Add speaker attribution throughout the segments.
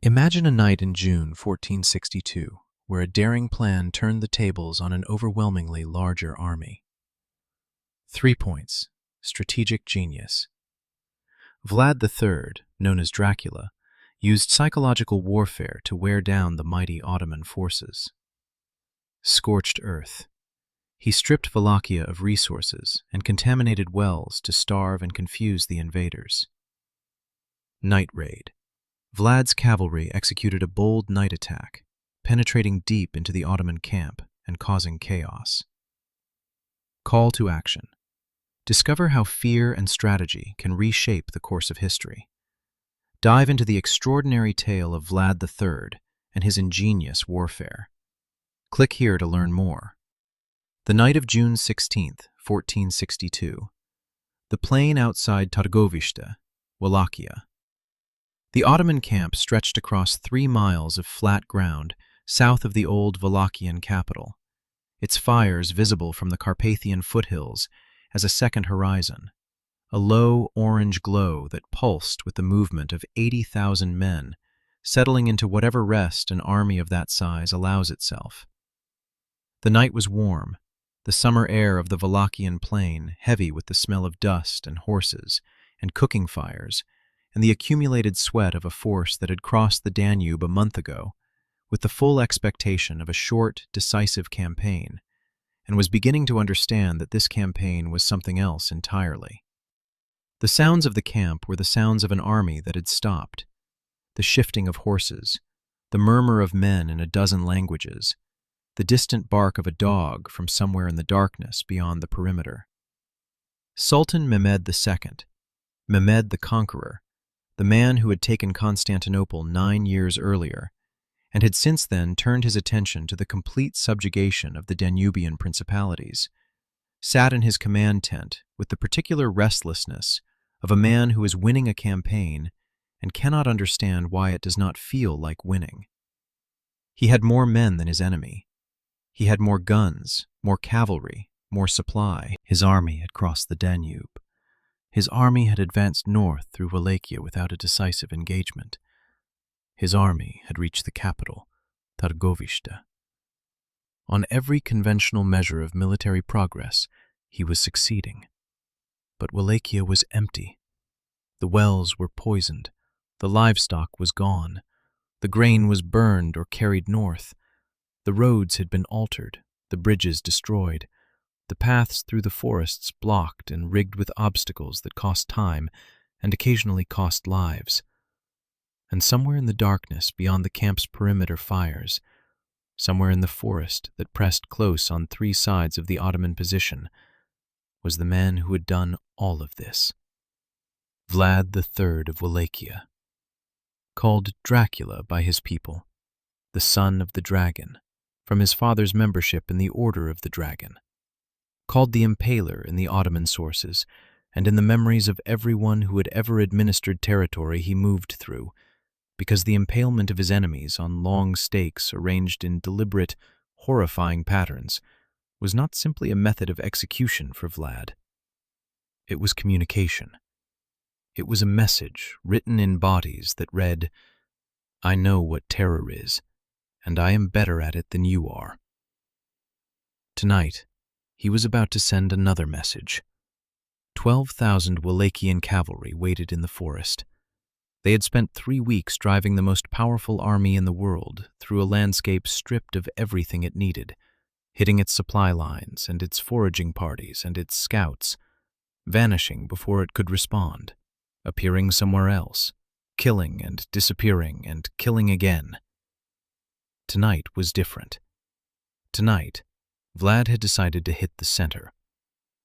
Speaker 1: Imagine a night in June 1462, where a daring plan turned the tables on an overwhelmingly larger army. 3 points. Strategic genius. Vlad III, known as Dracula, used psychological warfare to wear down the mighty Ottoman forces. Scorched Earth. He stripped Wallachia of resources and contaminated wells to starve and confuse the invaders. Night raid. Vlad's cavalry executed a bold night attack, penetrating deep into the Ottoman camp and causing chaos. Call to action. Discover how fear and strategy can reshape the course of history. Dive into the extraordinary tale of Vlad III and his ingenious warfare. Click here to learn more. The night of June 16, 1462. The plain outside Targoviste, Wallachia. The Ottoman camp stretched across 3 miles of flat ground south of the old Wallachian capital, its fires visible from the Carpathian foothills as a second horizon, a low orange glow that pulsed with the movement of 80,000 men settling into whatever rest an army of that size allows itself. The night was warm, the summer air of the Wallachian plain heavy with the smell of dust and horses and cooking fires, and the accumulated sweat of a force that had crossed the Danube a month ago, with the full expectation of a short, decisive campaign, and was beginning to understand that this campaign was something else entirely. The sounds of the camp were the sounds of an army that had stopped, the shifting of horses, the murmur of men in a dozen languages, the distant bark of a dog from somewhere in the darkness beyond the perimeter. Sultan Mehmed II, Mehmed the Conqueror, the man who had taken Constantinople 9 years earlier, and had since then turned his attention to the complete subjugation of the Danubian principalities, sat in his command tent with the particular restlessness of a man who is winning a campaign and cannot understand why it does not feel like winning. He had more men than his enemy. He had more guns, more cavalry, more supply. His army had crossed the Danube. His army had advanced north through Wallachia without a decisive engagement. His army had reached the capital, Targoviste. On every conventional measure of military progress, he was succeeding. But Wallachia was empty. The wells were poisoned. The livestock was gone. The grain was burned or carried north. The roads had been altered, the bridges destroyed, the paths through the forests blocked and rigged with obstacles that cost time and occasionally cost lives. And somewhere in the darkness beyond the camp's perimeter fires, somewhere in the forest that pressed close on 3 sides of the Ottoman position, was the man who had done all of this. Vlad III of Wallachia, called Dracula by his people, the son of the dragon, from his father's membership in the Order of the Dragon, called the Impaler in the Ottoman sources and in the memories of everyone who had ever administered territory he moved through, because the impalement of his enemies on long stakes arranged in deliberate, horrifying patterns was not simply a method of execution for Vlad. It was communication. It was a message written in bodies that read, "I know what terror is, and I am better at it than you are." Tonight, he was about to send another message. 12,000 Wallachian cavalry waited in the forest. They had spent 3 weeks driving the most powerful army in the world through a landscape stripped of everything it needed, hitting its supply lines and its foraging parties and its scouts, vanishing before it could respond, appearing somewhere else, killing and disappearing and killing again. Tonight was different. Tonight, Vlad had decided to hit the center.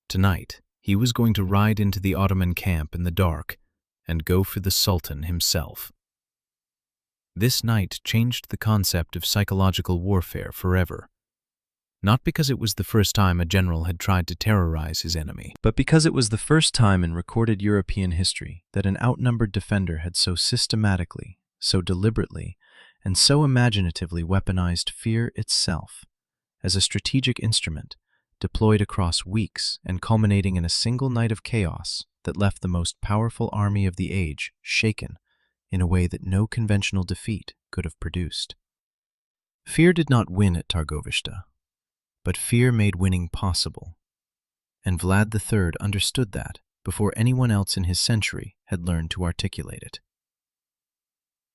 Speaker 1: Tonight, he was going to ride into the Ottoman camp in the dark and go for the Sultan himself. This night changed the concept of psychological warfare forever. Not because it was the first time a general had tried to terrorize his enemy, but because it was the first time in recorded European history that an outnumbered defender had so systematically, so deliberately, and so imaginatively weaponized fear itself as a strategic instrument deployed across weeks and culminating in a single night of chaos that left the most powerful army of the age shaken in a way that no conventional defeat could have produced. Fear did not win at Targoviste, but fear made winning possible, and Vlad III understood that before anyone else in his century had learned to articulate it.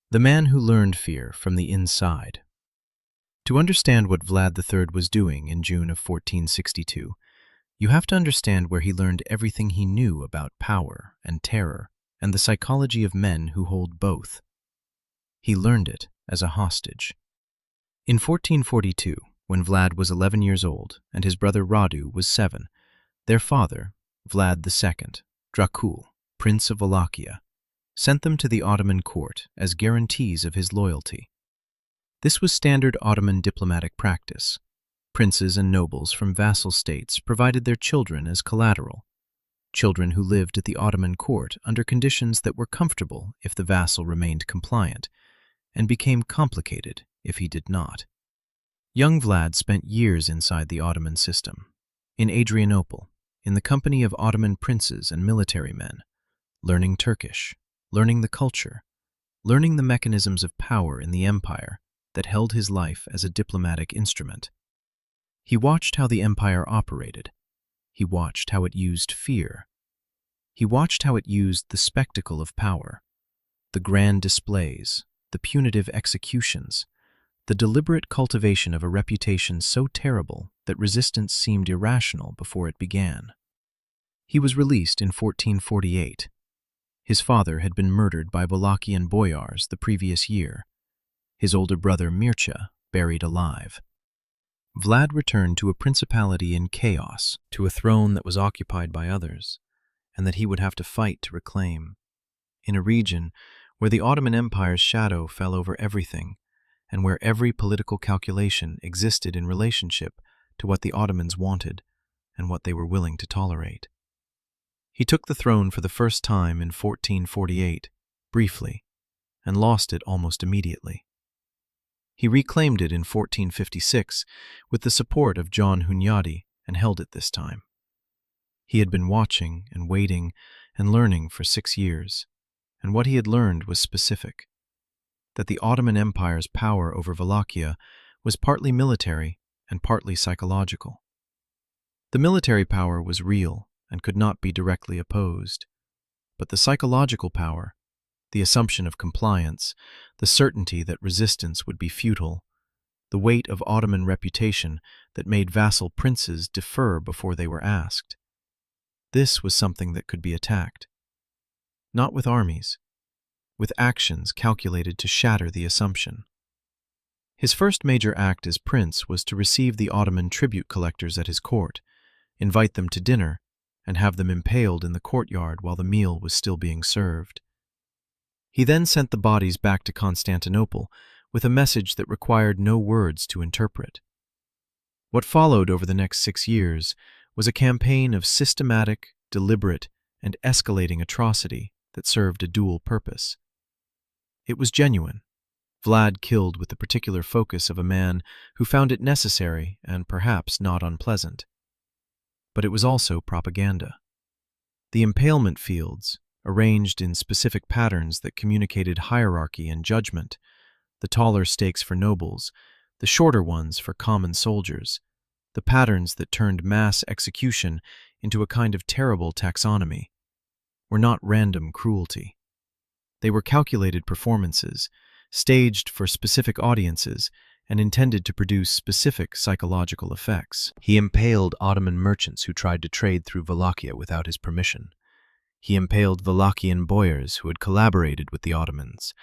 Speaker 1: The man who learned fear from the inside. To understand what Vlad III was doing in June of 1462, you have to understand where he learned everything he knew about power and terror and the psychology of men who hold both. He learned it as a hostage. In 1442, when Vlad was 11 years old and his brother Radu was 7, their father, Vlad II, Dracula, Prince of Wallachia, sent them to the Ottoman court as guarantees of his loyalty. This was standard Ottoman diplomatic practice. Princes and nobles from vassal states provided their children as collateral, children who lived at the Ottoman court under conditions that were comfortable if the vassal remained compliant, and became complicated if he did not. Young Vlad spent years inside the Ottoman system, in Adrianople, in the company of Ottoman princes and military men, learning Turkish, learning the culture, learning the mechanisms of power in the empire that held his life as a diplomatic instrument. He watched how the empire operated. He watched how it used fear. He watched how it used the spectacle of power, the grand displays, the punitive executions, the deliberate cultivation of a reputation so terrible that resistance seemed irrational before it began. He was released in 1448. His father had been murdered by Wallachian boyars the previous year. His older brother Mircea buried alive. Vlad returned to a principality in chaos, to a throne that was occupied by others, and that he would have to fight to reclaim, in a region where the Ottoman Empire's shadow fell over everything, and where every political calculation existed in relationship to what the Ottomans wanted and what they were willing to tolerate. He took the throne for the first time in 1448, briefly, and lost it almost immediately. He reclaimed it in 1456 with the support of John Hunyadi and held it this time. He had been watching and waiting and learning for 6 years, and what he had learned was specific: that the Ottoman Empire's power over Wallachia was partly military and partly psychological. The military power was real and could not be directly opposed, but the psychological power, the assumption of compliance, the certainty that resistance would be futile, the weight of Ottoman reputation that made vassal princes defer before they were asked. This was something that could be attacked. Not with armies, with actions calculated to shatter the assumption. His first major act as prince was to receive the Ottoman tribute collectors at his court, invite them to dinner, and have them impaled in the courtyard while the meal was still being served. He then sent the bodies back to Constantinople with a message that required no words to interpret. What followed over the next 6 years was a campaign of systematic, deliberate, and escalating atrocity that served a dual purpose. It was genuine. Vlad killed with the particular focus of a man who found it necessary and perhaps not unpleasant. But it was also propaganda. The impalement fields, arranged in specific patterns that communicated hierarchy and judgment, the taller stakes for nobles, the shorter ones for common soldiers, the patterns that turned mass execution into a kind of terrible taxonomy, were not random cruelty. They were calculated performances, staged for specific audiences and intended to produce specific psychological effects. He impaled Ottoman merchants who tried to trade through Wallachia without his permission. He impaled Wallachian boyars who had collaborated with the Ottomans.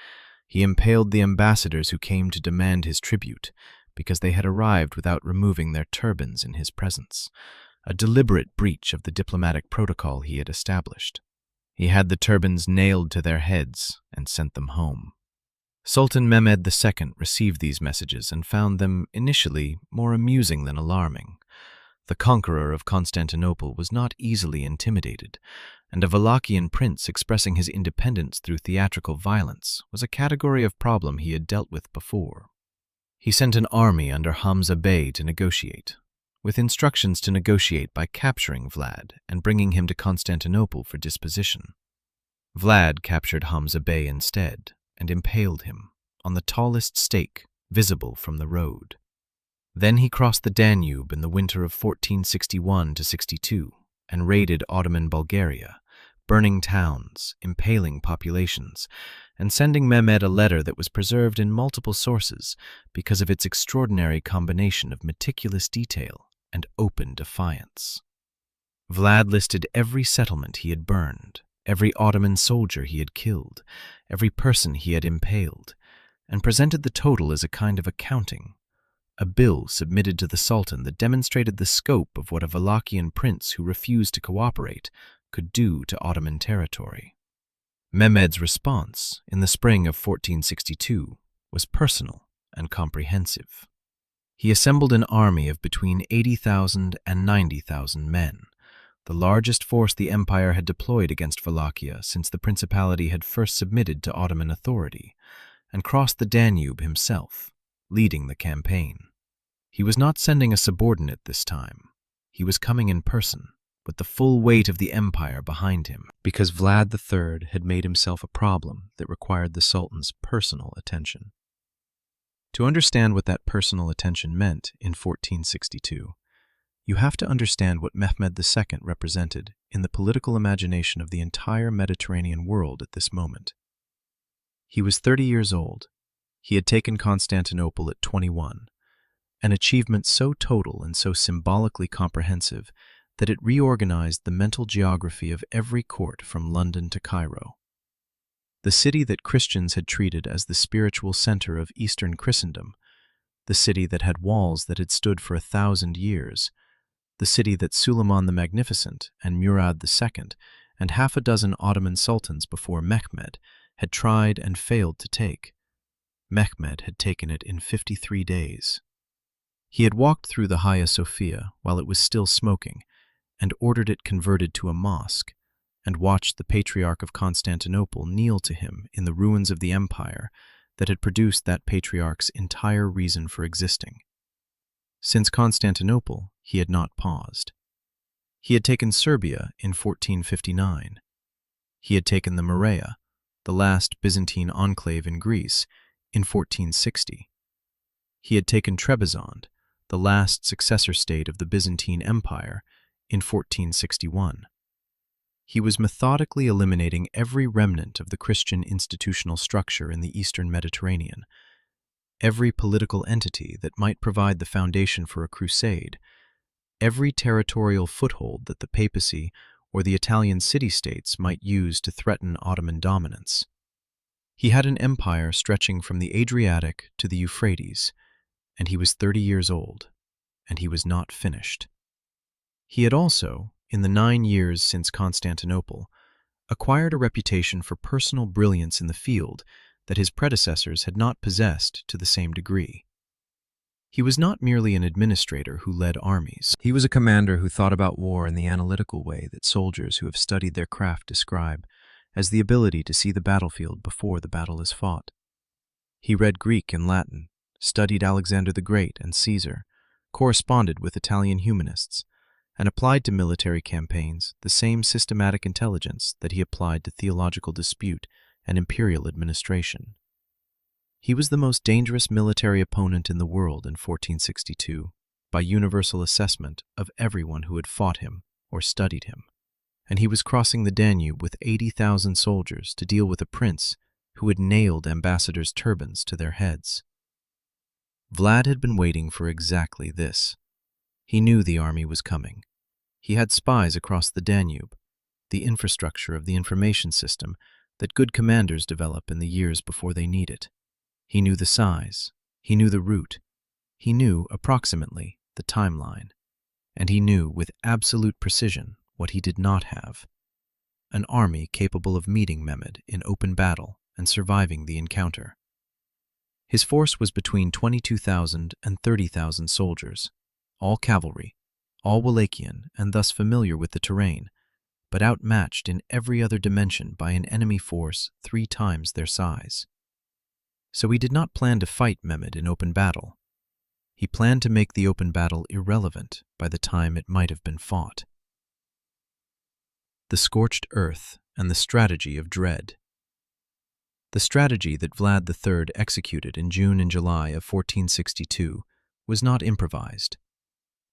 Speaker 1: He impaled the ambassadors who came to demand his tribute because they had arrived without removing their turbans in his presence, a deliberate breach of the diplomatic protocol he had established. He had the turbans nailed to their heads and sent them home. Sultan Mehmed II received these messages and found them, initially, more amusing than alarming. The conqueror of Constantinople was not easily intimidated, and a Wallachian prince expressing his independence through theatrical violence was a category of problem he had dealt with before. He sent an army under Hamza Bey to negotiate, with instructions to negotiate by capturing Vlad and bringing him to Constantinople for disposition. Vlad captured Hamza Bey instead, and impaled him on the tallest stake visible from the road. Then he crossed the Danube in the winter of 1461 to 62 and raided Ottoman Bulgaria, burning towns, impaling populations, and sending Mehmed a letter that was preserved in multiple sources because of its extraordinary combination of meticulous detail and open defiance. Vlad listed every settlement he had burned, every Ottoman soldier he had killed, every person he had impaled, and presented the total as a kind of accounting, a bill submitted to the Sultan that demonstrated the scope of what a Wallachian prince who refused to cooperate could do to Ottoman territory. Mehmed's response in the spring of 1462 was personal and comprehensive. He assembled an army of between 80,000 and 90,000 men, the largest force the empire had deployed against Wallachia since the principality had first submitted to Ottoman authority, and crossed the Danube himself, leading the campaign. He was not sending a subordinate this time. He was coming in person, with the full weight of the empire behind him, because Vlad III had made himself a problem that required the Sultan's personal attention. To understand what that personal attention meant in 1462, you have to understand what Mehmed II represented in the political imagination of the entire Mediterranean world at this moment. He was 30 years old. He had taken Constantinople at 21, an achievement so total and so symbolically comprehensive that it reorganized the mental geography of every court from London to Cairo. The city that Christians had treated as the spiritual center of Eastern Christendom, the city that had walls that had stood for 1,000 years, the city that Suleiman the Magnificent and Murad II and half a dozen Ottoman sultans before Mehmed had tried and failed to take. Mehmed had taken it in 53 days. He had walked through the Hagia Sophia while it was still smoking and ordered it converted to a mosque, and watched the Patriarch of Constantinople kneel to him in the ruins of the empire that had produced that patriarch's entire reason for existing. Since Constantinople, he had not paused. He had taken Serbia in 1459. He had taken the Morea, the last Byzantine enclave in Greece, in 1460. He had taken Trebizond, the last successor state of the Byzantine Empire, in 1461. He was methodically eliminating every remnant of the Christian institutional structure in the Eastern Mediterranean, every political entity that might provide the foundation for a crusade, every territorial foothold that the papacy or the Italian city-states might use to threaten Ottoman dominance. He had an empire stretching from the Adriatic to the Euphrates, and he was 30 years old, and he was not finished. He had also, in the 9 years since Constantinople, acquired a reputation for personal brilliance in the field that his predecessors had not possessed to the same degree. He was not merely an administrator who led armies. He was a commander who thought about war in the analytical way that soldiers who have studied their craft describe as the ability to see the battlefield before the battle is fought. He read Greek and Latin, studied Alexander the Great and Caesar, corresponded with Italian humanists, and applied to military campaigns the same systematic intelligence that he applied to theological dispute and imperial administration. He was the most dangerous military opponent in the world in 1462 by universal assessment of everyone who had fought him or studied him, and he was crossing the Danube with 80,000 soldiers to deal with a prince who had nailed ambassadors' turbans to their heads. Vlad had been waiting for exactly this. He knew the army was coming. He had spies across the Danube, the infrastructure of the information system that good commanders develop in the years before they need it. He knew the size, he knew the route, he knew approximately the timeline, and he knew with absolute precision what he did not have: an army capable of meeting Mehmed in open battle and surviving the encounter. His force was between 22,000 and 30,000 soldiers, all cavalry, all Wallachian and thus familiar with the terrain, but outmatched in every other dimension by an enemy force 3 times their size. So he did not plan to fight Mehmed in open battle. He planned to make the open battle irrelevant by the time it might have been fought. The Scorched Earth and the Strategy of Dread. The strategy that Vlad III executed in June and July of 1462 was not improvised.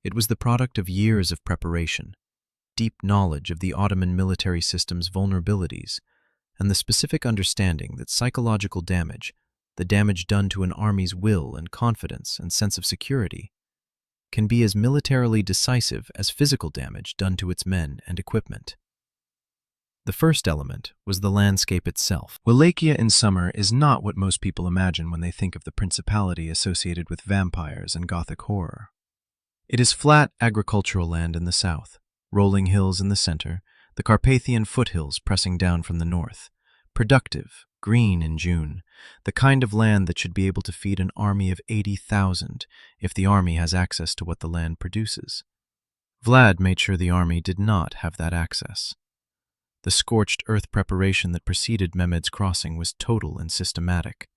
Speaker 1: It was the product of years of preparation, deep knowledge of the Ottoman military system's vulnerabilities, and the specific understanding that psychological damage, the damage done to an army's will and confidence and sense of security, can be as militarily decisive as physical damage done to its men and equipment. The first element was the landscape itself. Wallachia in summer is not what most people imagine when they think of the principality associated with vampires and Gothic horror. It is flat agricultural land in the south, rolling hills in the center, the Carpathian foothills pressing down from the north, productive, green in June, the kind of land that should be able to feed an army of 80,000 if the army has access to what the land produces. Vlad made sure the army did not have that access. The scorched earth preparation that preceded Mehmed's crossing was total and systematic.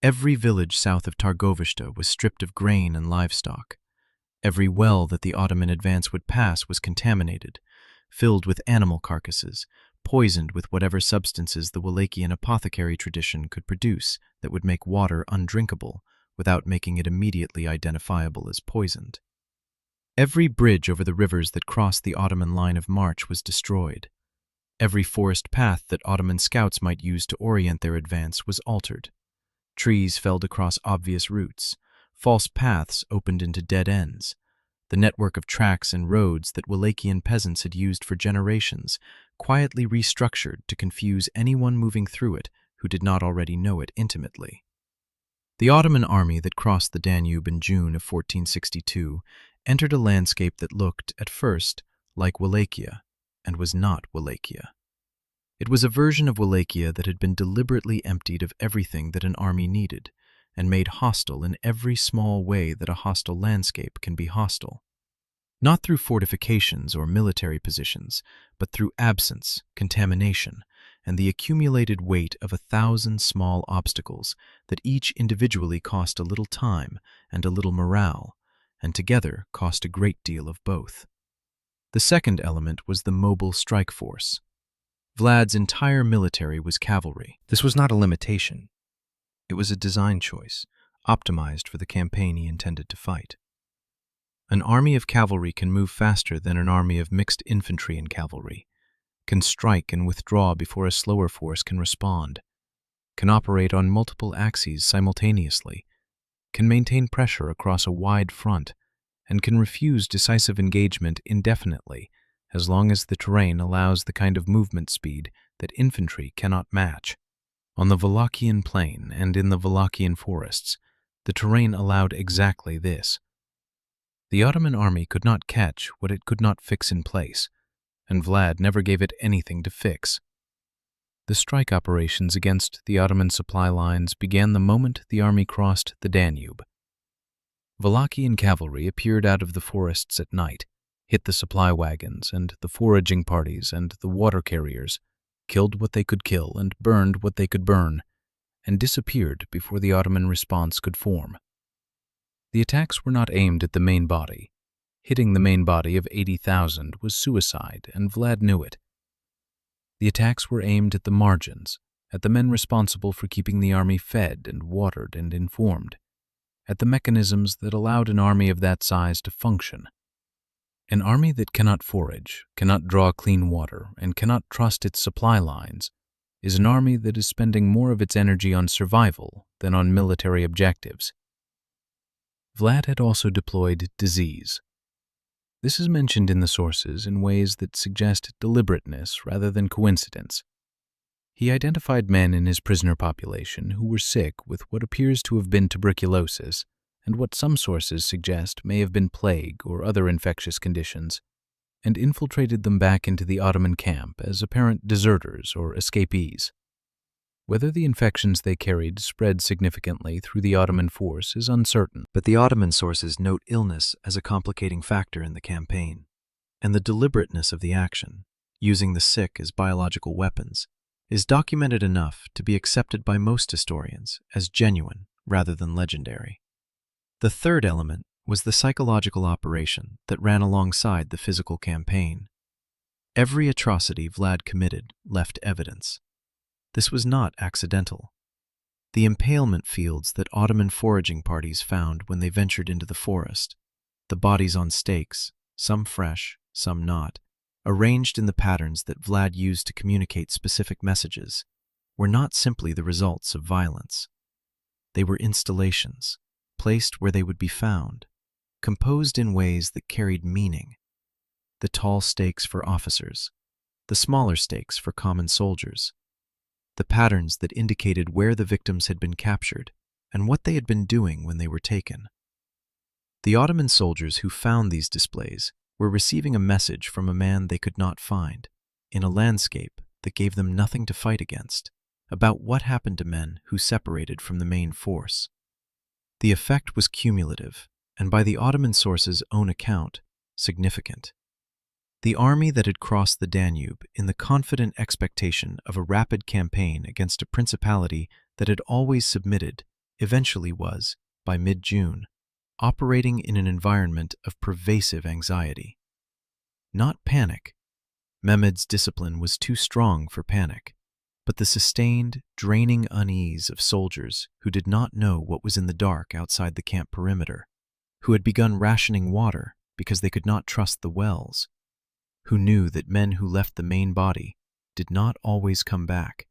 Speaker 1: Every village south of Targoviste was stripped of grain and livestock. Every well that the Ottoman advance would pass was contaminated, filled with animal carcasses, poisoned with whatever substances the Wallachian apothecary tradition could produce that would make water undrinkable without making it immediately identifiable as poisoned. Every bridge over the rivers that crossed the Ottoman line of march was destroyed. Every forest path that Ottoman scouts might use to orient their advance was altered. Trees felled across obvious routes. False paths opened into dead ends. The network of tracks and roads that Wallachian peasants had used for generations quietly restructured to confuse anyone moving through it who did not already know it intimately. The Ottoman army that crossed the Danube in June of 1462 entered a landscape that looked, at first, like Wallachia, and was not Wallachia. It was a version of Wallachia that had been deliberately emptied of everything that an army needed, and made hostile in every small way that a hostile landscape can be hostile. Not through fortifications or military positions, but through absence, contamination, and the accumulated weight of 1,000 small obstacles that each individually cost a little time and a little morale, and together cost a great deal of both. The second element was the mobile strike force. Vlad's entire military was cavalry. This was not a limitation. It was a design choice, optimized for the campaign he intended to fight. An army of cavalry can move faster than an army of mixed infantry and cavalry, can strike and withdraw before a slower force can respond, can operate on multiple axes simultaneously, can maintain pressure across a wide front, and can refuse decisive engagement indefinitely as long as the terrain allows the kind of movement speed that infantry cannot match. On the Wallachian plain and in the Wallachian forests, the terrain allowed exactly this. The Ottoman army could not catch what it could not fix in place, and Vlad never gave it anything to fix. The strike operations against the Ottoman supply lines began the moment the army crossed the Danube. Wallachian cavalry appeared out of the forests at night, hit the supply wagons and the foraging parties and the water carriers, killed what they could kill and burned what they could burn, and disappeared before the Ottoman response could form. The attacks were not aimed at the main body. Hitting the main body of 80,000 was suicide, and Vlad knew it. The attacks were aimed at the margins, at the men responsible for keeping the army fed and watered and informed, at the mechanisms that allowed an army of that size to function. An army that cannot forage, cannot draw clean water, and cannot trust its supply lines is an army that is spending more of its energy on survival than on military objectives. Vlad had also deployed disease. This is mentioned in the sources in ways that suggest deliberateness rather than coincidence. He identified men in his prisoner population who were sick with what appears to have been tuberculosis and what some sources suggest may have been plague or other infectious conditions, and infiltrated them back into the Ottoman camp as apparent deserters or escapees. Whether the infections they carried spread significantly through the Ottoman force is uncertain, but the Ottoman sources note illness as a complicating factor in the campaign, and the deliberateness of the action, using the sick as biological weapons, is documented enough to be accepted by most historians as genuine rather than legendary. The third element was the psychological operation that ran alongside the physical campaign. Every atrocity Vlad committed left evidence. This was not accidental. The impalement fields that Ottoman foraging parties found when they ventured into the forest, the bodies on stakes, some fresh, some not, arranged in the patterns that Vlad used to communicate specific messages, were not simply the results of violence. They were installations, placed where they would be found, composed in ways that carried meaning. The tall stakes for officers, the smaller stakes for common soldiers, the patterns that indicated where the victims had been captured and what they had been doing when they were taken. The Ottoman soldiers who found these displays were receiving a message from a man they could not find, in a landscape that gave them nothing to fight against, about what happened to men who separated from the main force. The effect was cumulative, and by the Ottoman source's own account, significant. The army that had crossed the Danube in the confident expectation of a rapid campaign against a principality that had always submitted eventually was, by mid-June, operating in an environment of pervasive anxiety. Not panic. Mehmed's discipline was too strong for panic, but the sustained, draining unease of soldiers who did not know what was in the dark outside the camp perimeter, who had begun rationing water because they could not trust the wells, who knew that men who left the main body did not always come back,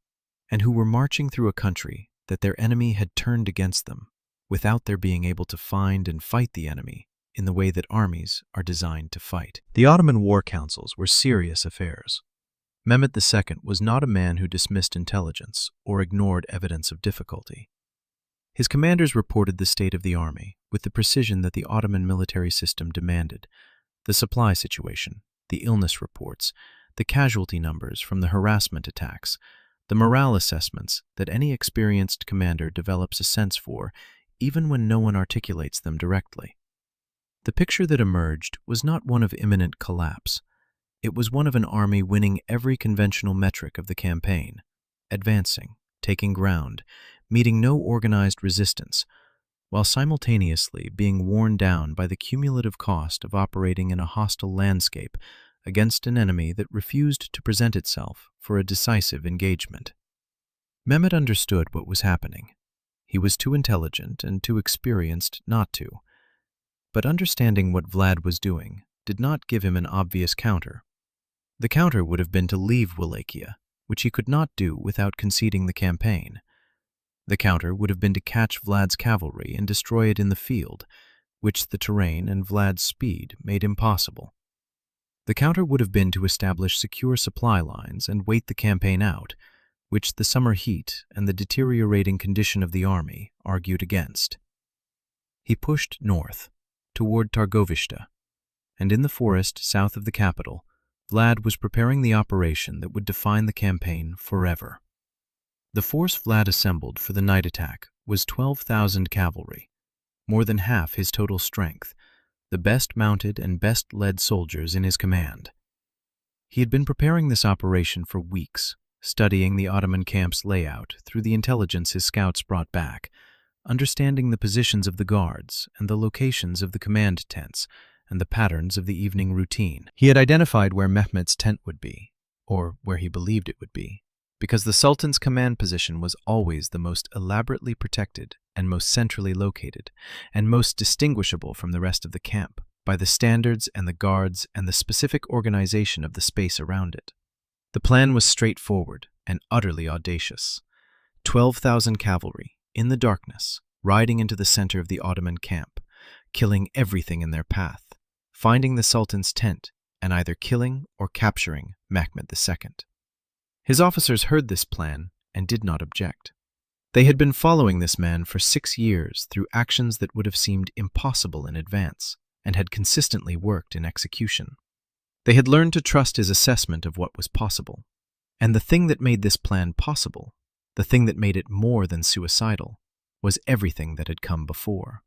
Speaker 1: and who were marching through a country that their enemy had turned against them, without their being able to find and fight the enemy in the way that armies are designed to fight. The Ottoman war councils were serious affairs. Mehmed II was not a man who dismissed intelligence or ignored evidence of difficulty. His commanders reported the state of the army with the precision that the Ottoman military system demanded, the supply situation, the illness reports, the casualty numbers from the harassment attacks, the morale assessments that any experienced commander develops a sense for, even when no one articulates them directly. The picture that emerged was not one of imminent collapse. It was one of an army winning every conventional metric of the campaign, advancing, taking ground, meeting no organized resistance, while simultaneously being worn down by the cumulative cost of operating in a hostile landscape against an enemy that refused to present itself for a decisive engagement. Mehmed understood what was happening. He was too intelligent and too experienced not to. But understanding what Vlad was doing did not give him an obvious counter. The counter would have been to leave Wallachia, which he could not do without conceding the campaign. The counter would have been to catch Vlad's cavalry and destroy it in the field, which the terrain and Vlad's speed made impossible. The counter would have been to establish secure supply lines and wait the campaign out, which the summer heat and the deteriorating condition of the army argued against. He pushed north, toward Targoviste, and in the forest south of the capital, Vlad was preparing the operation that would define the campaign forever. The force Vlad assembled for the night attack was 12,000 cavalry, more than half his total strength, the best mounted and best led soldiers in his command. He had been preparing this operation for weeks, studying the Ottoman camp's layout through the intelligence his scouts brought back, understanding the positions of the guards and the locations of the command tents and the patterns of the evening routine. He had identified where Mehmed's tent would be, or where he believed it would be, because the Sultan's command position was always the most elaborately protected and most centrally located, and most distinguishable from the rest of the camp by the standards and the guards and the specific organization of the space around it. The plan was straightforward and utterly audacious. 12,000 cavalry, in the darkness, riding into the center of the Ottoman camp, killing everything in their path, finding the Sultan's tent, and either killing or capturing Mehmed II. His officers heard this plan and did not object. They had been following this man for 6 years through actions that would have seemed impossible in advance, and had consistently worked in execution. They had learned to trust his assessment of what was possible. And the thing that made this plan possible, the thing that made it more than suicidal, was everything that had come before.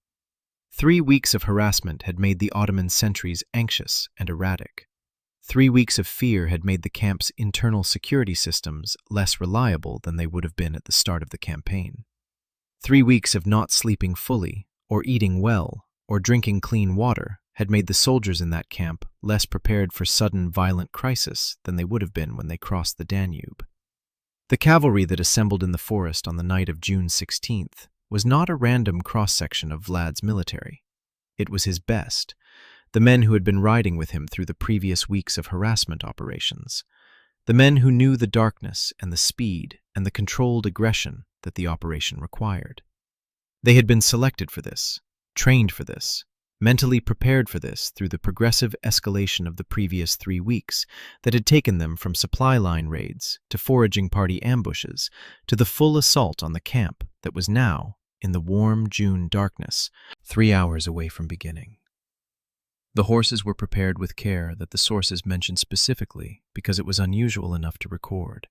Speaker 1: 3 weeks of harassment had made the Ottoman sentries anxious and erratic. 3 weeks of fear had made the camp's internal security systems less reliable than they would have been at the start of the campaign. 3 weeks of not sleeping fully, or eating well, or drinking clean water had made the soldiers in that camp less prepared for sudden violent crisis than they would have been when they crossed the Danube. The cavalry that assembled in the forest on the night of June 16th was not a random cross-section of Vlad's military. It was his best, the men who had been riding with him through the previous weeks of harassment operations, the men who knew the darkness and the speed and the controlled aggression that the operation required. They had been selected for this, trained for this, mentally prepared for this through the progressive escalation of the previous 3 weeks that had taken them from supply line raids to foraging party ambushes to the full assault on the camp that was now, in the warm June darkness, 3 hours away from beginning. The horses were prepared with care that the sources mentioned specifically because it was unusual enough to record.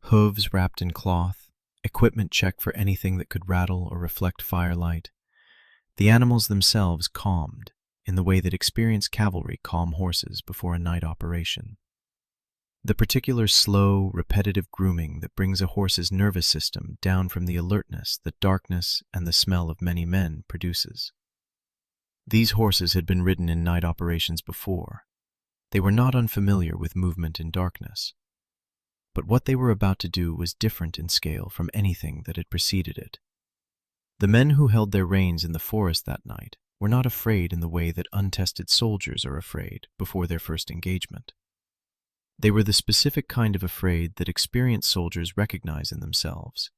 Speaker 1: Hooves wrapped in cloth, equipment checked for anything that could rattle or reflect firelight. The animals themselves calmed in the way that experienced cavalry calm horses before a night operation. The particular slow, repetitive grooming that brings a horse's nervous system down from the alertness that darkness and the smell of many men produces. These horses had been ridden in night operations before. They were not unfamiliar with movement in darkness. But what they were about to do was different in scale from anything that had preceded it. The men who held their reins in the forest that night were not afraid in the way that untested soldiers are afraid before their first engagement. They were the specific kind of afraid that experienced soldiers recognize in themselves,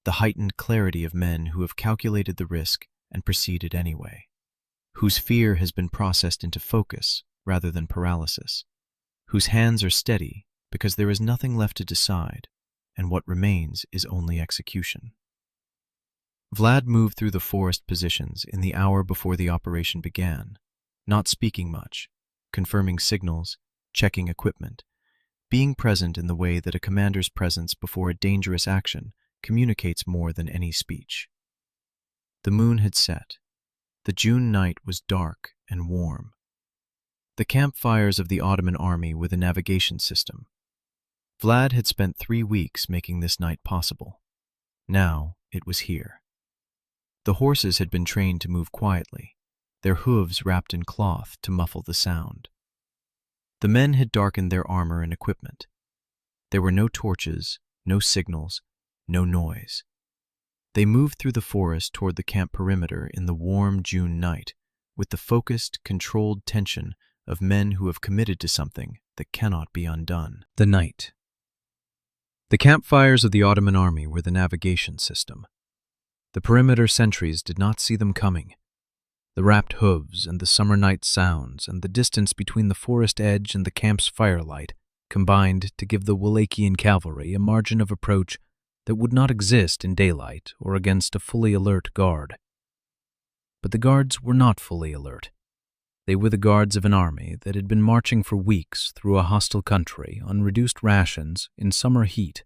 Speaker 1: the heightened clarity of men who have calculated the risk and proceeded anyway, whose fear has been processed into focus rather than paralysis, whose hands are steady because there is nothing left to decide, and what remains is only execution. Vlad moved through the forest positions in the hour before the operation began, not speaking much, confirming signals, checking equipment, being present in the way that a commander's presence before a dangerous action communicates more than any speech. The moon had set. The June night was dark and warm. The campfires of the Ottoman army were the navigation system. Vlad had spent 3 weeks making this night possible. Now it was here. The horses had been trained to move quietly, their hooves wrapped in cloth to muffle the sound. The men had darkened their armor and equipment. There were no torches, no signals, no noise. They moved through the forest toward the camp perimeter in the warm June night, with the focused, controlled tension of men who have committed to something that cannot be undone. The night. The campfires of the Ottoman army were the navigation system. The perimeter sentries did not see them coming. The wrapped hooves and the summer night sounds and the distance between the forest edge and the camp's firelight combined to give the Wallachian cavalry a margin of approach that would not exist in daylight or against a fully alert guard. But the guards were not fully alert. They were the guards of an army that had been marching for weeks through a hostile country on reduced rations in summer heat,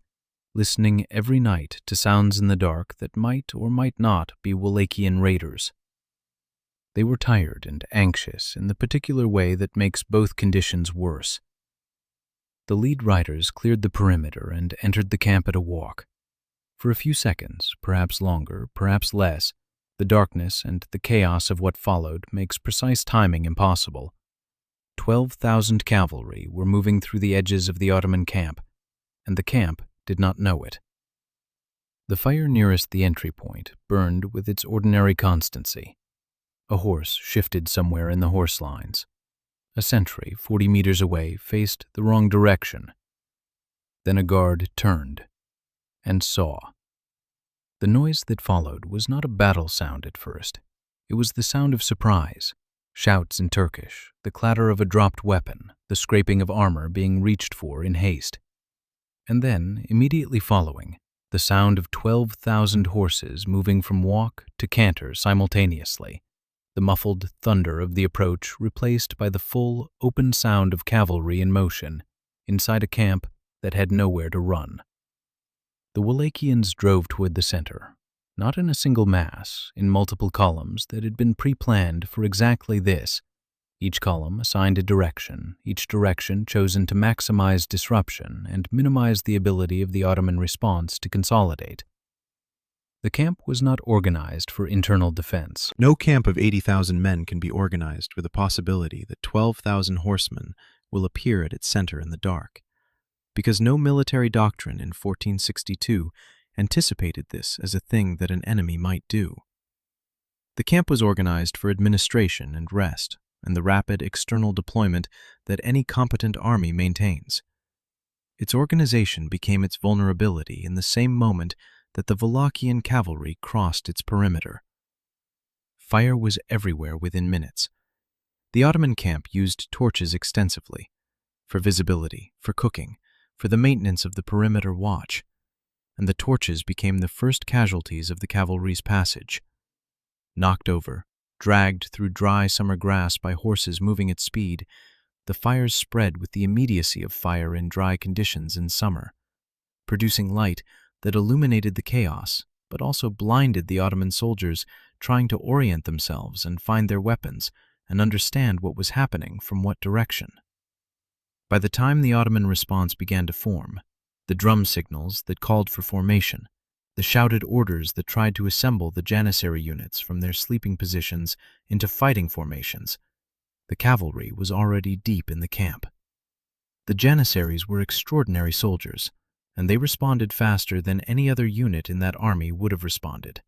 Speaker 1: listening every night to sounds in the dark that might or might not be Wallachian raiders. They were tired and anxious in the particular way that makes both conditions worse. The lead riders cleared the perimeter and entered the camp at a walk. For a few seconds, perhaps longer, perhaps less, the darkness and the chaos of what followed makes precise timing impossible. 12,000 cavalry were moving through the edges of the Ottoman camp, and the camp did not know it. The fire nearest the entry point burned with its ordinary constancy. A horse shifted somewhere in the horse lines. A sentry 40 meters away faced the wrong direction. Then a guard turned and saw. The noise that followed was not a battle sound at first. It was the sound of surprise, shouts in Turkish, the clatter of a dropped weapon, the scraping of armor being reached for in haste. And then, immediately following, the sound of 12,000 horses moving from walk to canter simultaneously, the muffled thunder of the approach replaced by the full, open sound of cavalry in motion inside a camp that had nowhere to run. The Wallachians drove toward the center, not in a single mass, in multiple columns that had been pre-planned for exactly this, each column assigned a direction, each direction chosen to maximize disruption and minimize the ability of the Ottoman response to consolidate. The camp was not organized for internal defense. No camp of 80,000 men can be organized with the possibility that 12,000 horsemen will appear at its center in the dark, because no military doctrine in 1462 anticipated this as a thing that an enemy might do. The camp was organized for administration and rest, and the rapid external deployment that any competent army maintains. Its organization became its vulnerability in the same moment that the Wallachian cavalry crossed its perimeter. Fire was everywhere within minutes. The Ottoman camp used torches extensively, for visibility, for cooking, for the maintenance of the perimeter watch, and the torches became the first casualties of the cavalry's passage. Knocked over, dragged through dry summer grass by horses moving at speed, the fires spread with the immediacy of fire in dry conditions in summer, producing light that illuminated the chaos, but also blinded the Ottoman soldiers trying to orient themselves and find their weapons and understand what was happening from what direction. By the time the Ottoman response began to form, the drum signals that called for formation, the shouted orders that tried to assemble the Janissary units from their sleeping positions into fighting formations, the cavalry was already deep in the camp. The Janissaries were extraordinary soldiers, and they responded faster than any other unit in that army would have responded.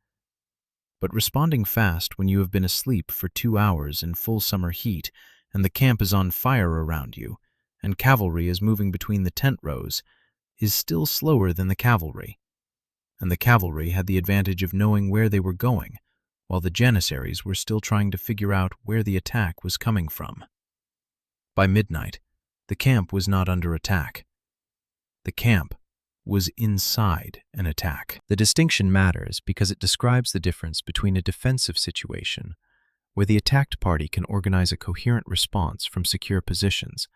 Speaker 1: But responding fast when you have been asleep for 2 hours in full summer heat and the camp is on fire around you, and cavalry is moving between the tent rows, is still slower than the cavalry. And the cavalry had the advantage of knowing where they were going, while the Janissaries were still trying to figure out where the attack was coming from. By midnight, the camp was not under attack. The camp was inside an attack. The distinction matters because it describes the difference between a defensive situation, where the attacked party can organize a coherent response from secure positions,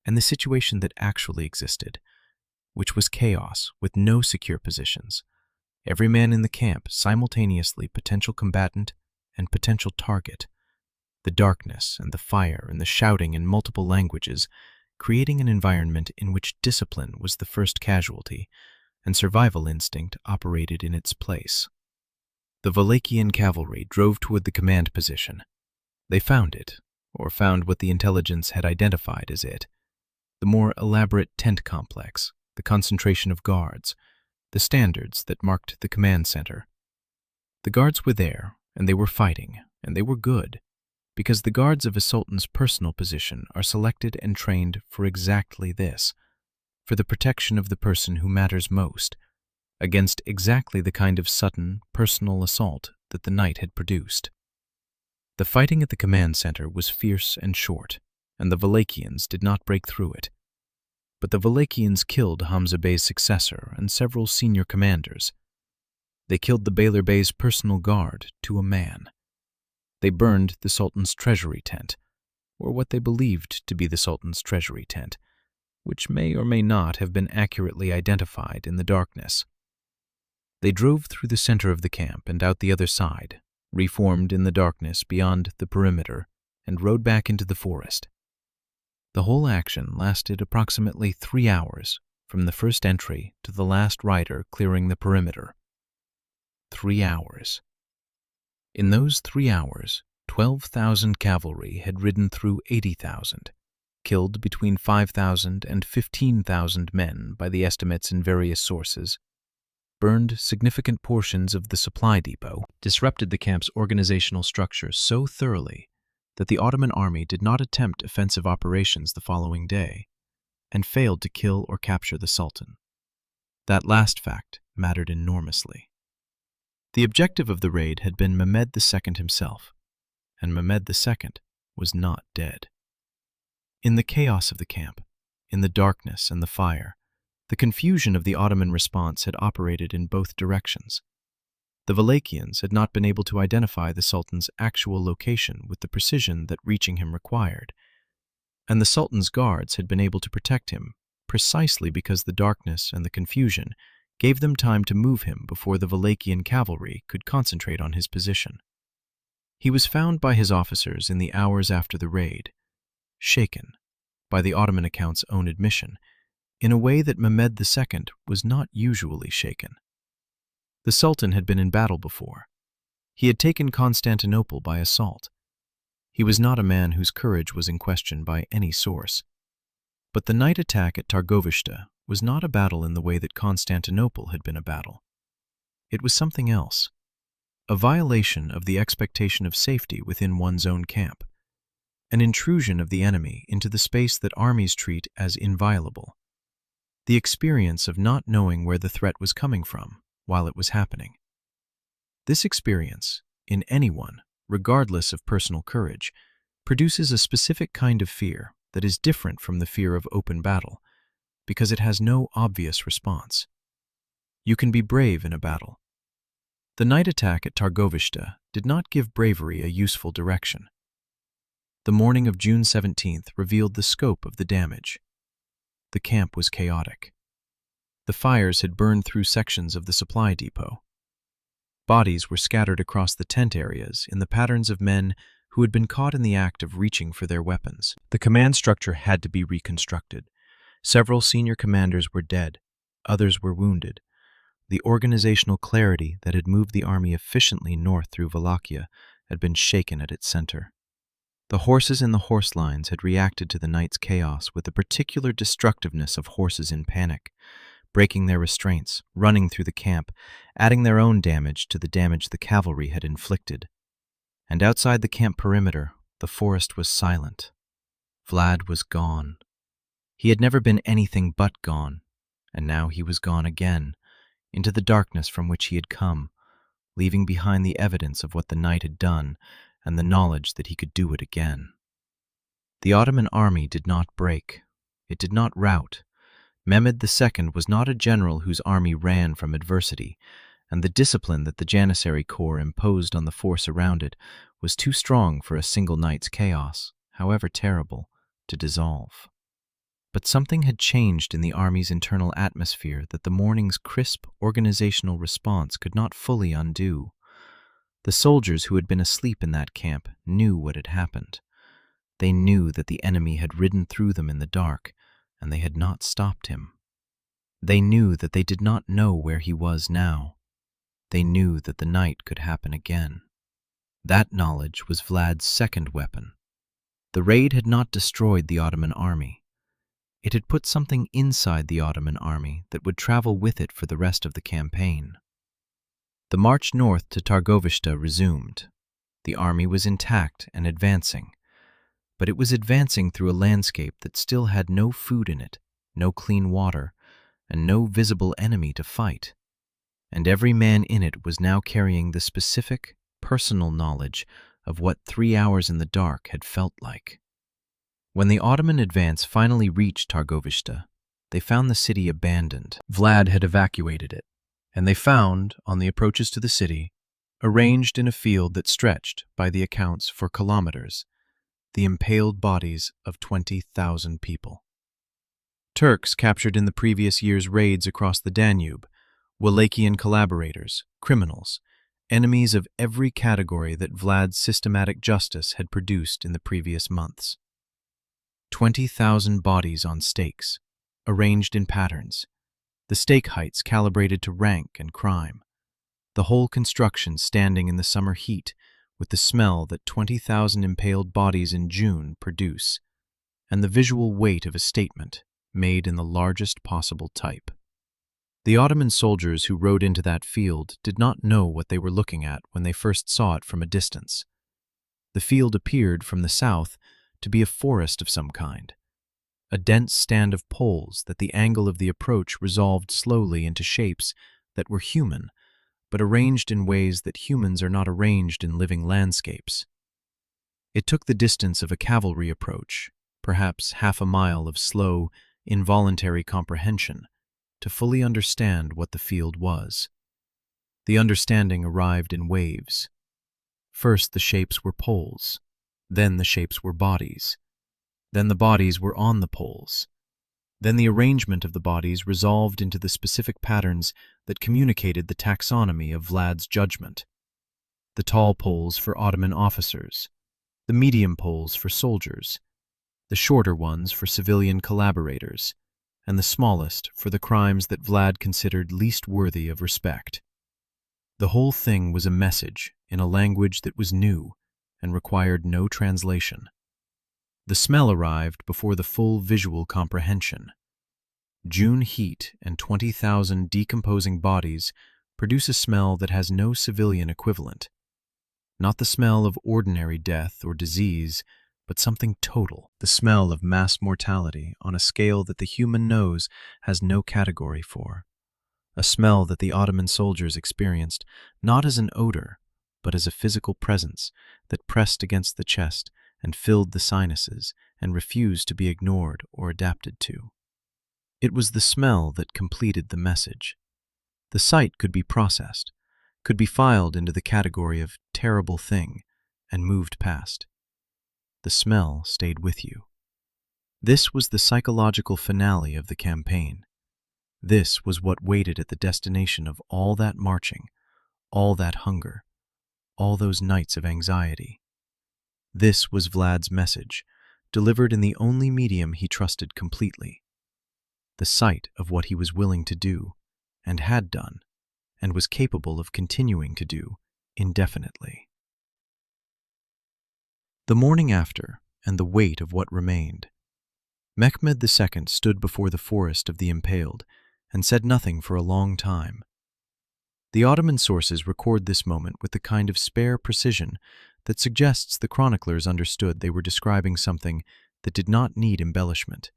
Speaker 1: and the situation that actually existed, which was chaos with no secure positions. Every man in the camp simultaneously potential combatant and potential target. The darkness and the fire and the shouting in multiple languages, creating an environment in which discipline was the first casualty, and survival instinct operated in its place. The Wallachian cavalry drove toward the command position. They found it, or found what the intelligence had identified as it, the more elaborate tent complex, the concentration of guards, the standards that marked the command center. The guards were there, and they were fighting, and they were good, because the guards of a sultan's personal position are selected and trained for exactly this, for the protection of the person who matters most, against exactly the kind of sudden, personal assault that the night had produced. The fighting at the command center was fierce and short, and the Wallachians did not break through it. But the Wallachians killed Hamza Bey's successor and several senior commanders. They killed the Beyler Bey's personal guard to a man. They burned the Sultan's treasury tent, or what they believed to be the Sultan's treasury tent, which may or may not have been accurately identified in the darkness. They drove through the center of the camp and out the other side, reformed in the darkness beyond the perimeter, and rode back into the forest. The whole action lasted approximately 3 hours, from the first entry to the last rider clearing the perimeter. 3 hours. In those 3 hours, 12,000 cavalry had ridden through 80,000, killed between 5,000 and 15,000 men by the estimates in various sources, burned significant portions of the supply depot, disrupted the camp's organizational structure so thoroughly that the Ottoman army did not attempt offensive operations the following day, and failed to kill or capture the Sultan. That last fact mattered enormously. The objective of the raid had been Mehmed II himself, and Mehmed II was not dead. In the chaos of the camp, in the darkness and the fire, the confusion of the Ottoman response had operated in both directions. The Wallachians had not been able to identify the Sultan's actual location with the precision that reaching him required, and the Sultan's guards had been able to protect him precisely because the darkness and the confusion gave them time to move him before the Wallachian cavalry could concentrate on his position. He was found by his officers in the hours after the raid, shaken, by the Ottoman account's own admission, in a way that Mehmed II was not usually shaken. The Sultan had been in battle before. He had taken Constantinople by assault. He was not a man whose courage was in question by any source. But the night attack at Targoviste was not a battle in the way that Constantinople had been a battle. It was something else, a violation of the expectation of safety within one's own camp, an intrusion of the enemy into the space that armies treat as inviolable, the experience of not knowing where the threat was coming from while it was happening. This experience, in anyone, regardless of personal courage, produces a specific kind of fear that is different from the fear of open battle, because it has no obvious response. You can be brave in a battle. The night attack at Targoviste did not give bravery a useful direction. The morning of June 17th revealed the scope of the damage. The camp was chaotic. The fires had burned through sections of the supply depot. Bodies were scattered across the tent areas in the patterns of men who had been caught in the act of reaching for their weapons. The command structure had to be reconstructed. Several senior commanders were dead, others were wounded. The organizational clarity that had moved the army efficiently north through Wallachia had been shaken at its center. The horses in the horse lines had reacted to the night's chaos with the particular destructiveness of horses in panic, breaking their restraints, running through the camp, adding their own damage to the damage the cavalry had inflicted. And outside the camp perimeter, the forest was silent. Vlad was gone. He had never been anything but gone, and now he was gone again, into the darkness from which he had come, leaving behind the evidence of what the night had done and the knowledge that he could do it again. The Ottoman army did not break. It did not rout. Mehmed II was not a general whose army ran from adversity, and the discipline that the Janissary Corps imposed on the force around it was too strong for a single night's chaos, however terrible, to dissolve. But something had changed in the army's internal atmosphere that the morning's crisp organizational response could not fully undo. The soldiers who had been asleep in that camp knew what had happened. They knew that the enemy had ridden through them in the dark, and they had not stopped him. They knew that they did not know where he was now. They knew that the night could happen again. That knowledge was Vlad's second weapon. The raid had not destroyed the Ottoman army. It had put something inside the Ottoman army that would travel with it for the rest of the campaign. The march north to Targoviste resumed. The army was intact and advancing, but it was advancing through a landscape that still had no food in it, no clean water, and no visible enemy to fight. And every man in it was now carrying the specific, personal knowledge of what 3 hours in the dark had felt like. When the Ottoman advance finally reached Targoviste, they found the city abandoned. Vlad had evacuated it, and they found, on the approaches to the city, arranged in a field that stretched, by the accounts, for kilometers, the impaled bodies of 20,000 people. Turks captured in the previous year's raids across the Danube, Wallachian collaborators, criminals, enemies of every category that Vlad's systematic justice had produced in the previous months. 20,000 bodies on stakes, arranged in patterns, the stake heights calibrated to rank and crime, the whole construction standing in the summer heat with the smell that 20,000 impaled bodies in June produce, and the visual weight of a statement made in the largest possible type. The Ottoman soldiers who rode into that field did not know what they were looking at when they first saw it from a distance. The field appeared from the south to be a forest of some kind, a dense stand of poles that the angle of the approach resolved slowly into shapes that were human, but arranged in ways that humans are not arranged in living landscapes. It took the distance of a cavalry approach, perhaps half a mile of slow, involuntary comprehension, to fully understand what the field was. The understanding arrived in waves. First the shapes were poles, then the shapes were bodies, then the bodies were on the poles, then the arrangement of the bodies resolved into the specific patterns that communicated the taxonomy of Vlad's judgment. The tall poles for Ottoman officers, the medium poles for soldiers, the shorter ones for civilian collaborators, and the smallest for the crimes that Vlad considered least worthy of respect. The whole thing was a message in a language that was new and required no translation. The smell arrived before the full visual comprehension. June heat and 20,000 decomposing bodies produce a smell that has no civilian equivalent. Not the smell of ordinary death or disease, but something total. The smell of mass mortality on a scale that the human nose has no category for. A smell that the Ottoman soldiers experienced not as an odor, but as a physical presence that pressed against the chest and filled the sinuses and refused to be ignored or adapted to. It was the smell that completed the message. The sight could be processed, could be filed into the category of terrible thing, and moved past. The smell stayed with you. This was the psychological finale of the campaign. This was what waited at the destination of all that marching, all that hunger, all those nights of anxiety. This was Vlad's message, delivered in the only medium he trusted completely. The sight of what he was willing to do, and had done, and was capable of continuing to do indefinitely. The morning after, and the weight of what remained. Mehmed II stood before the forest of the impaled and said nothing for a long time. The Ottoman sources record this moment with the kind of spare precision that suggests the chroniclers understood they were describing something that did not need embellishment.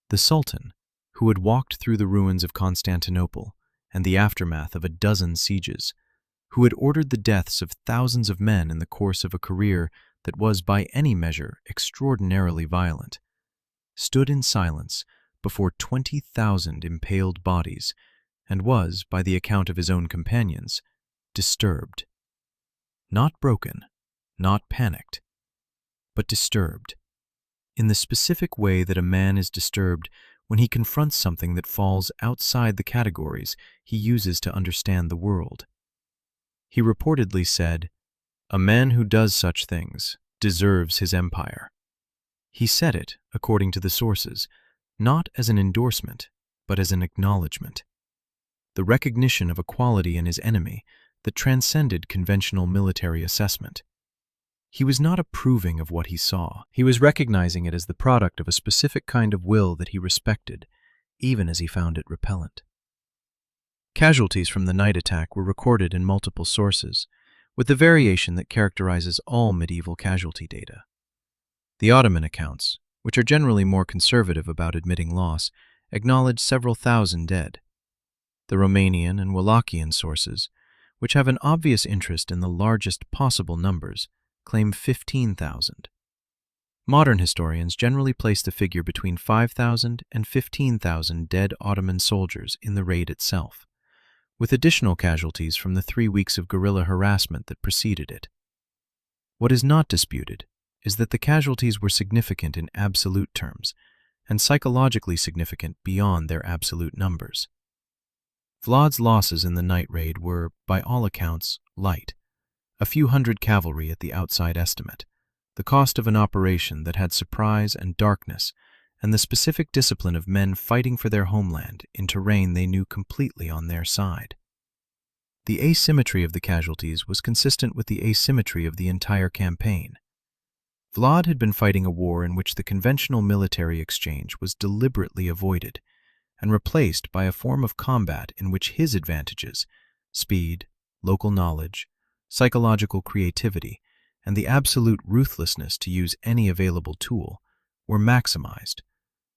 Speaker 1: The Sultan, who had walked through the ruins of Constantinople and the aftermath of a dozen sieges, who had ordered the deaths of thousands of men in the course of a career that was by any measure extraordinarily violent, stood in silence before 20,000 impaled bodies and was, by the account of his own companions, disturbed. Not broken, not panicked, but disturbed, in the specific way that a man is disturbed when he confronts something that falls outside the categories he uses to understand the world. He reportedly said, "A man who does such things deserves his empire." He said it, according to the sources, not as an endorsement, but as an acknowledgement. The recognition of a quality in his enemy that transcended conventional military assessment. He was not approving of what he saw. He was recognizing it as the product of a specific kind of will that he respected, even as he found it repellent. Casualties from the night attack were recorded in multiple sources, with the variation that characterizes all medieval casualty data. The Ottoman accounts, which are generally more conservative about admitting loss, acknowledge several thousand dead. The Romanian and Wallachian sources, which have an obvious interest in the largest possible numbers, claim 15,000. Modern historians generally place the figure between 5,000 and 15,000 dead Ottoman soldiers in the raid itself, with additional casualties from the 3 weeks of guerrilla harassment that preceded it. What is not disputed is that the casualties were significant in absolute terms, and psychologically significant beyond their absolute numbers. Vlad's losses in the night raid were, by all accounts, light. A few hundred cavalry at the outside estimate, the cost of an operation that had surprise and darkness, and the specific discipline of men fighting for their homeland in terrain they knew completely on their side. The asymmetry of the casualties was consistent with the asymmetry of the entire campaign. Vlad had been fighting a war in which the conventional military exchange was deliberately avoided and replaced by a form of combat in which his advantages, speed, local knowledge, psychological creativity, and the absolute ruthlessness to use any available tool were maximized,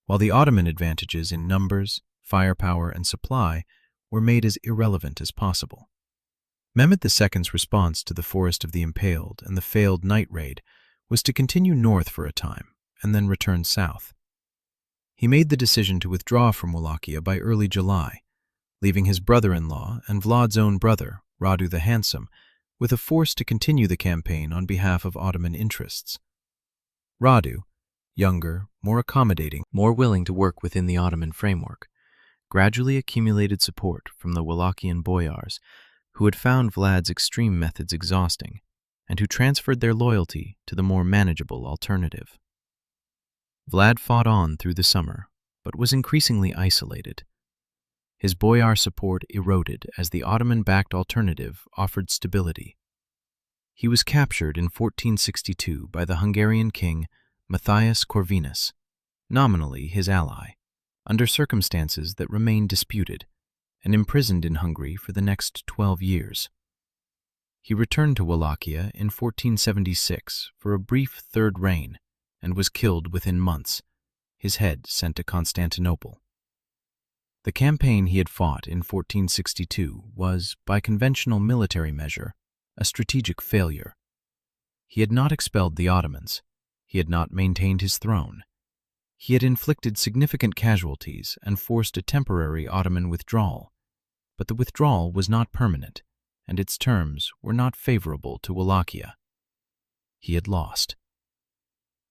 Speaker 1: while the Ottoman advantages in numbers, firepower, and supply were made as irrelevant as possible. Mehmed II's response to the Forest of the Impaled and the failed night raid was to continue north for a time and then return south. He made the decision to withdraw from Wallachia by early July, leaving his brother-in-law and Vlad's own brother, Radu the Handsome, with a force to continue the campaign on behalf of Ottoman interests. Radu, younger, more accommodating, more willing to work within the Ottoman framework, gradually accumulated support from the Wallachian boyars who had found Vlad's extreme methods exhausting and who transferred their loyalty to the more manageable alternative. Vlad fought on through the summer, but was increasingly isolated. His boyar support eroded as the Ottoman-backed alternative offered stability. He was captured in 1462 by the Hungarian king Matthias Corvinus, nominally his ally, under circumstances that remain disputed, and imprisoned in Hungary for the next 12 years. He returned to Wallachia in 1476 for a brief third reign and was killed within months, his head sent to Constantinople. The campaign he had fought in 1462 was, by conventional military measure, a strategic failure. He had not expelled the Ottomans. He had not maintained his throne. He had inflicted significant casualties and forced a temporary Ottoman withdrawal, but the withdrawal was not permanent, and its terms were not favorable to Wallachia. He had lost.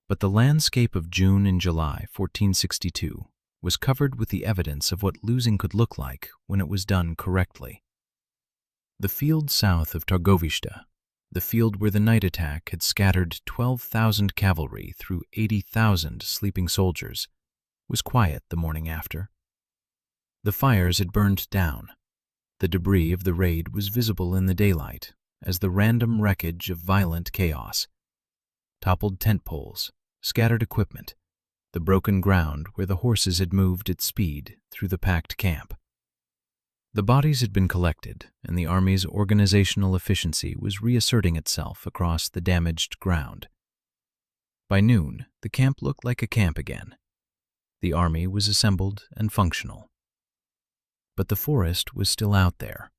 Speaker 1: But the landscape of June and July 1462 was covered with the evidence of what losing could look like when it was done correctly. The field south of Targoviste, the field where the night attack had scattered 12,000 cavalry through 80,000 sleeping soldiers, was quiet the morning after. The fires had burned down. The debris of the raid was visible in the daylight as the random wreckage of violent chaos. Toppled tent poles, scattered equipment, the broken ground where the horses had moved at speed through the packed camp. The bodies had been collected, and the army's organizational efficiency was reasserting itself across the damaged ground. By noon, the camp looked like a camp again. The army was assembled and functional. But the forest was still out there,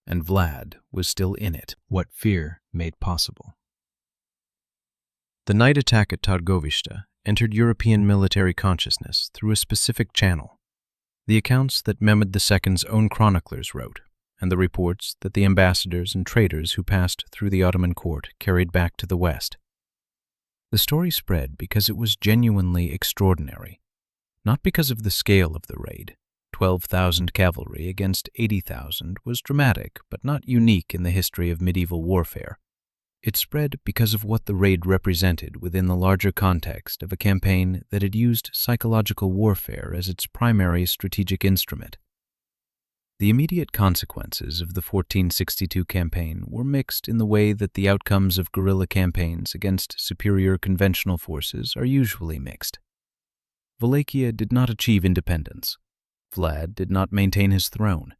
Speaker 1: and Vlad was still in it, what fear made possible. The night attack at Targoviste entered European military consciousness through a specific channel: the accounts that Mehmed II's own chroniclers wrote, and the reports that the ambassadors and traders who passed through the Ottoman court carried back to the West. The story spread because it was genuinely extraordinary, not because of the scale of the raid. 12,000 cavalry against 80,000 was dramatic, but not unique in the history of medieval warfare. It spread because of what the raid represented within the larger context of a campaign that had used psychological warfare as its primary strategic instrument. The immediate consequences of the 1462 campaign were mixed in the way that the outcomes of guerrilla campaigns against superior conventional forces are usually mixed. Wallachia did not achieve independence. Vlad did not maintain his throne.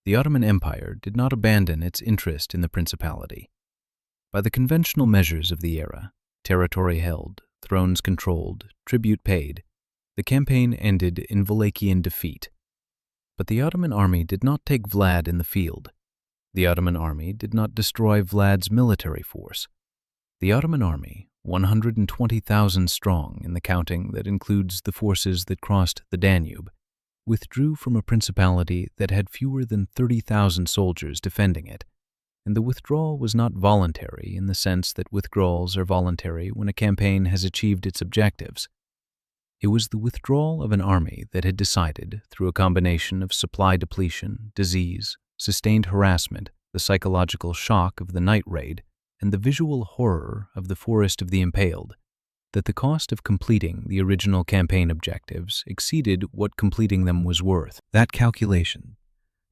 Speaker 1: The Ottoman Empire did not abandon its interest in the principality. By the conventional measures of the era, territory held, thrones controlled, tribute paid, the campaign ended in Wallachian defeat. But the Ottoman army did not take Vlad in the field. The Ottoman army did not destroy Vlad's military force. The Ottoman army, 120,000 strong in the counting that includes the forces that crossed the Danube, withdrew from a principality that had fewer than 30,000 soldiers defending it, and the withdrawal was not voluntary in the sense that withdrawals are voluntary when a campaign has achieved its objectives. It was the withdrawal of an army that had decided, through a combination of supply depletion, disease, sustained harassment, the psychological shock of the night raid, and the visual horror of the Forest of the Impaled, that the cost of completing the original campaign objectives exceeded what completing them was worth. That calculation,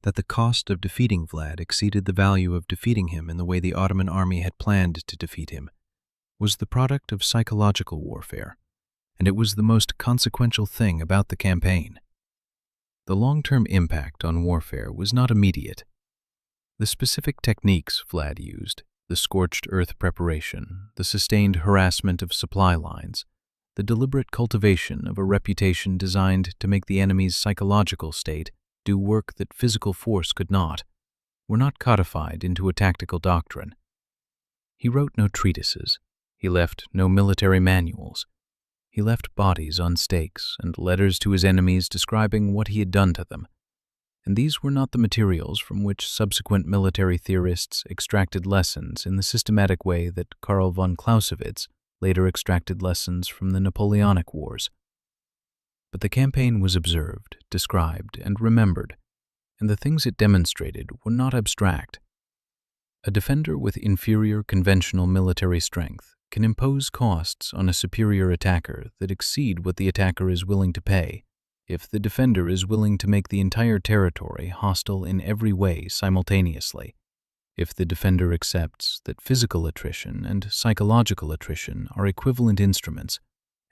Speaker 1: that the cost of defeating Vlad exceeded the value of defeating him in the way the Ottoman army had planned to defeat him, was the product of psychological warfare, and it was the most consequential thing about the campaign. The long-term impact on warfare was not immediate. The specific techniques Vlad used, the scorched earth preparation, the sustained harassment of supply lines, the deliberate cultivation of a reputation designed to make the enemy's psychological state do work that physical force could not, were not codified into a tactical doctrine. He wrote no treatises. He left no military manuals. He left bodies on stakes and letters to his enemies describing what he had done to them. And these were not the materials from which subsequent military theorists extracted lessons in the systematic way that Karl von Clausewitz later extracted lessons from the Napoleonic Wars. But the campaign was observed, described, and remembered, and the things it demonstrated were not abstract. A defender with inferior conventional military strength can impose costs on a superior attacker that exceed what the attacker is willing to pay, if the defender is willing to make the entire territory hostile in every way simultaneously, if the defender accepts that physical attrition and psychological attrition are equivalent instruments,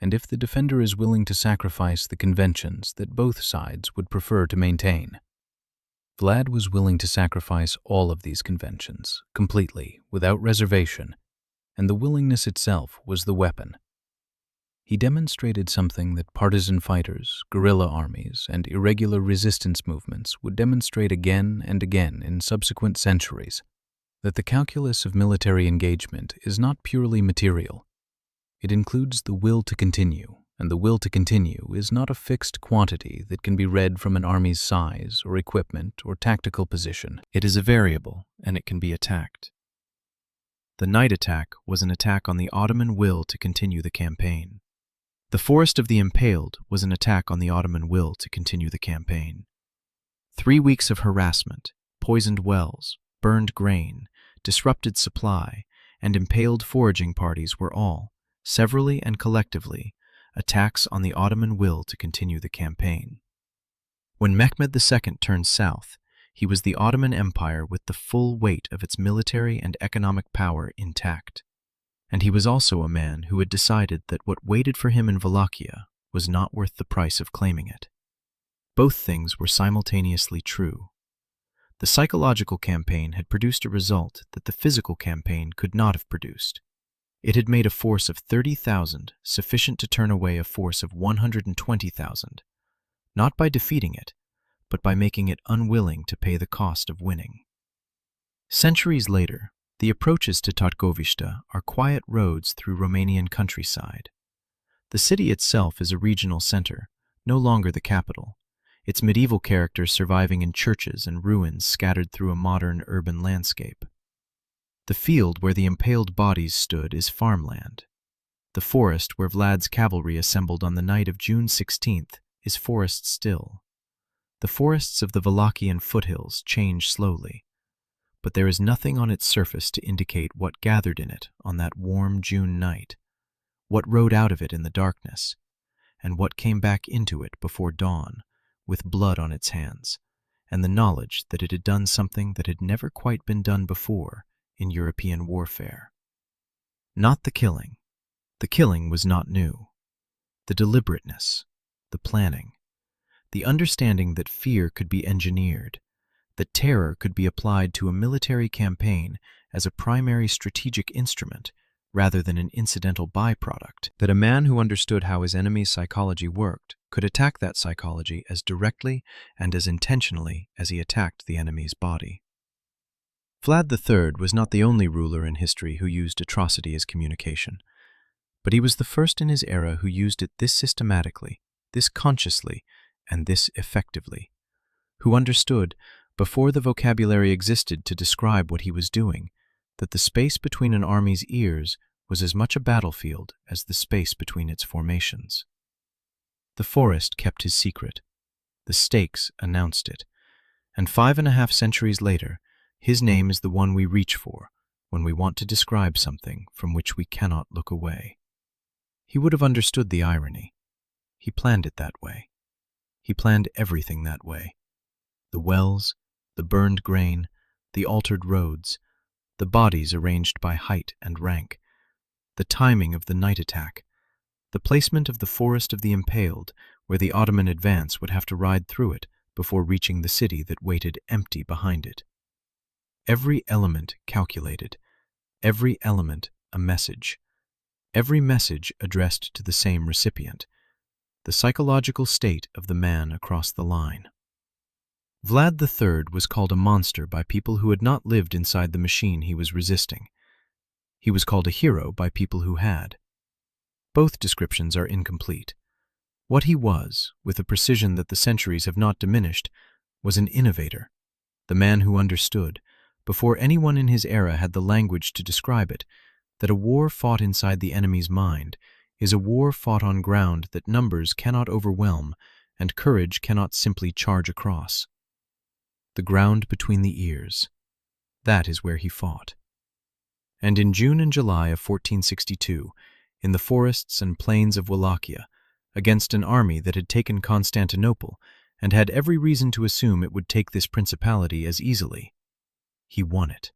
Speaker 1: and if the defender is willing to sacrifice the conventions that both sides would prefer to maintain. Vlad was willing to sacrifice all of these conventions, completely, without reservation, and the willingness itself was the weapon. He demonstrated something that partisan fighters, guerrilla armies, and irregular resistance movements would demonstrate again and again in subsequent centuries, that the calculus of military engagement is not purely material. It includes the will to continue, and the will to continue is not a fixed quantity that can be read from an army's size or equipment or tactical position. It is a variable, and it can be attacked. The night attack was an attack on the Ottoman will to continue the campaign. The Forest of the Impaled was an attack on the Ottoman will to continue the campaign. 3 weeks of harassment, poisoned wells, burned grain, disrupted supply, and impaled foraging parties were all, severally and collectively, attacks on the Ottoman will to continue the campaign. When Mehmed II turned south, he was the Ottoman Empire with the full weight of its military and economic power intact. And he was also a man who had decided that what waited for him in Wallachia was not worth the price of claiming it. Both things were simultaneously true. The psychological campaign had produced a result that the physical campaign could not have produced. It had made a force of 30,000 sufficient to turn away a force of 120,000, not by defeating it, but by making it unwilling to pay the cost of winning. Centuries later, the approaches to Targoviste are quiet roads through Romanian countryside. The city itself is a regional center, no longer the capital, its medieval character surviving in churches and ruins scattered through a modern urban landscape. The field where the impaled bodies stood is farmland. The forest where Vlad's cavalry assembled on the night of June 16th is forest still. The forests of the Wallachian foothills change slowly, but there is nothing on its surface to indicate what gathered in it on that warm June night, what rode out of it in the darkness, and what came back into it before dawn with blood on its hands, and the knowledge that it had done something that had never quite been done before in European warfare. Not the killing. The killing was not new. The deliberateness, the planning, the understanding that fear could be engineered, that terror could be applied to a military campaign as a primary strategic instrument rather than an incidental byproduct, that a man who understood how his enemy's psychology worked could attack that psychology as directly and as intentionally as he attacked the enemy's body. Vlad III was not the only ruler in history who used atrocity as communication, but he was the first in his era who used it this systematically, this consciously, and this effectively, who understood, before the vocabulary existed to describe what he was doing, that the space between an army's ears was as much a battlefield as the space between its formations. The forest kept his secret. The stakes announced it. And 5.5 centuries later, his name is the one we reach for when we want to describe something from which we cannot look away. He would have understood the irony. He planned it that way. He planned everything that way. The wells, the burned grain, the altered roads, the bodies arranged by height and rank, the timing of the night attack, the placement of the Forest of the Impaled, where the Ottoman advance would have to ride through it before reaching the city that waited empty behind it. Every element calculated, every element a message, every message addressed to the same recipient, the psychological state of the man across the line. Vlad III was called a monster by people who had not lived inside the machine he was resisting. He was called a hero by people who had. Both descriptions are incomplete. What he was, with a precision that the centuries have not diminished, was an innovator, the man who understood, before anyone in his era had the language to describe it, that a war fought inside the enemy's mind is a war fought on ground that numbers cannot overwhelm and courage cannot simply charge across. The ground between the ears. That is where he fought. And in June and July of 1462, in the forests and plains of Wallachia, against an army that had taken Constantinople and had every reason to assume it would take this principality as easily, he won it.